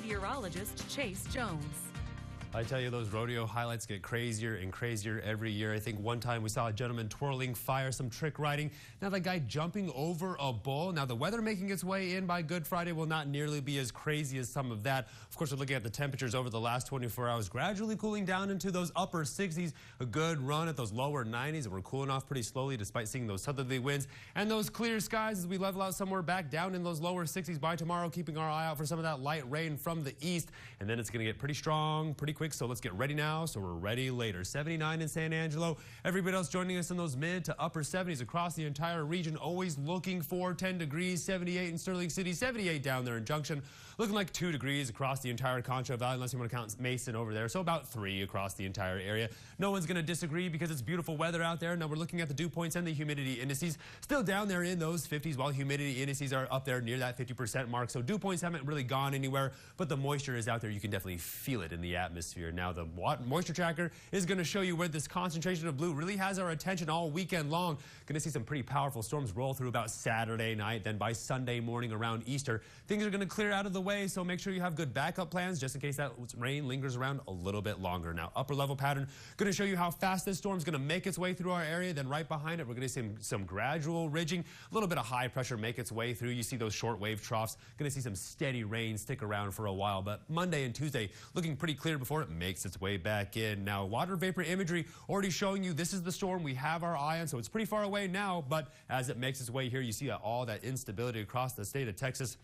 meteorologist Chase Jones. I tell you, those rodeo highlights get crazier and crazier every year. I think one time we saw a gentleman twirling fire, some trick riding. Now the guy jumping over a bull. Now the weather making its way in by Good Friday will not nearly be as crazy as some of that. Of course, we're looking at the temperatures over the last 24 hours, gradually cooling down into those upper 60s. A good run at those lower 90s, and we're cooling off pretty slowly despite seeing those southerly winds and those clear skies as we level out somewhere back down in those lower 60s by tomorrow, keeping our eye out for some of that light rain from the east. And then it's going to get pretty strong, pretty quick. So let's get ready now so we're ready later. 79 in San Angelo. Everybody else joining us in those mid to upper 70s across the entire region. Always looking for 10 degrees. 78 in Sterling City. 78 down there in Junction. Looking like 2 degrees across the entire Concho Valley, unless you want to count Mason over there. So about 3 across the entire area. No one's going to disagree because it's beautiful weather out there. Now we're looking at the dew points and the humidity indices. Still down there in those 50s, while humidity indices are up there near that 50% mark. So dew points haven't really gone anywhere, but the moisture is out there. You can definitely feel it in the atmosphere. Now the moisture tracker is going to show you where this concentration of blue really has our attention all weekend long. Going to see some pretty powerful storms roll through about Saturday night. Then by Sunday morning around Easter, things are going to clear out of the way. So make sure you have good backup plans just in case that rain lingers around a little bit longer. Now upper level pattern going to show you how fast this storm is going to make its way through our area. Then right behind it, we're going to see some gradual ridging, a little bit of high pressure make its way through. You see those short wave troughs. Going to see some steady rain stick around for a while. But Monday and Tuesday looking pretty clear before it makes its way back in. Now water vapor imagery already showing you this is the storm we have our eye on, so it's pretty far away now, but as it makes its way here, you see all that instability across the state of Texas.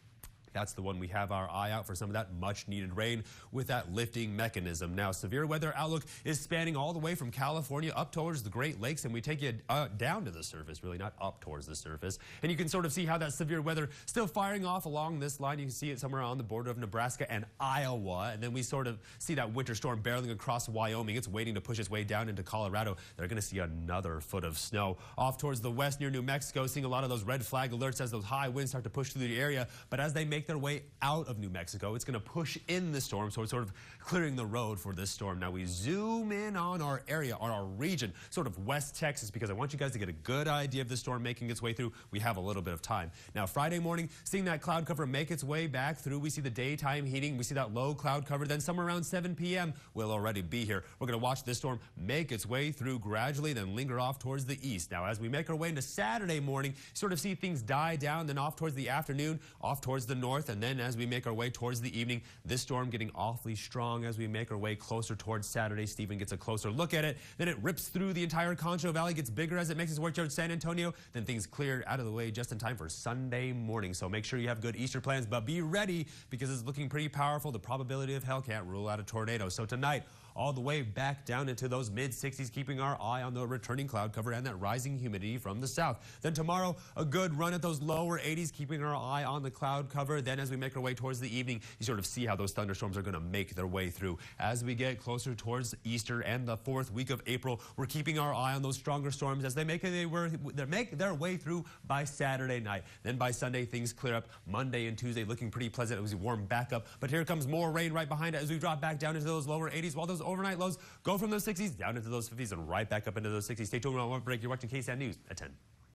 That's the one we have our eye out for some of that much needed rain with that lifting mechanism. Now, severe weather outlook is spanning all the way from California up towards the Great Lakes, and we take you down to the surface, really not up towards the surface. And you can sort of see how that severe weather still firing off along this line. You can see it somewhere on the border of Nebraska and Iowa. And then we sort of see that winter storm barreling across Wyoming. It's waiting to push its way down into Colorado. They're going to see another foot of snow. Off towards the west near New Mexico, seeing a lot of those red flag alerts as those high winds start to push through the area. But as they make their way out of New Mexico, it's going to push in the storm, so it's sort of clearing the road for this storm. Now we zoom in on our area, on our region, sort of West Texas, because I want you guys to get a good idea of the storm making its way through. We have a little bit of time. Now Friday morning, seeing that cloud cover make its way back through, we see the daytime heating, we see that low cloud cover, then somewhere around 7 p.m. we'll already be here. We're going to watch this storm make its way through gradually, then linger off towards the east. Now as we make our way into Saturday morning, sort of see things die down, then off towards the afternoon, off towards the north, and then as we make our way towards the evening, this storm getting awfully strong as we make our way closer towards Saturday. Stephen gets a closer look at it. Then it rips through the entire Concho Valley, gets bigger as it makes its way towards San Antonio. Then things clear out of the way just in time for Sunday morning. So make sure you have good Easter plans, but be ready because it's looking pretty powerful. The probability of hell can't rule out a tornado. So tonight, all the way back down into those mid-60s, keeping our eye on the returning cloud cover and that rising humidity from the south. Then tomorrow, a good run at those lower 80s, keeping our eye on the cloud cover. Then as we make our way towards the evening, you sort of see how those thunderstorms are going to make their way through. As we get closer towards Easter and the 4th week of April, we're keeping our eye on those stronger storms as they make their way through by Saturday night. Then by Sunday, things clear up. Monday and Tuesday looking pretty pleasant as we warm back up. But here comes more rain right behind it as we drop back down into those lower 80s, while those overnight lows go from those 60s down into those 50s and right back up into those 60s. Stay tuned. We'll break. You're watching KSAN News at 10.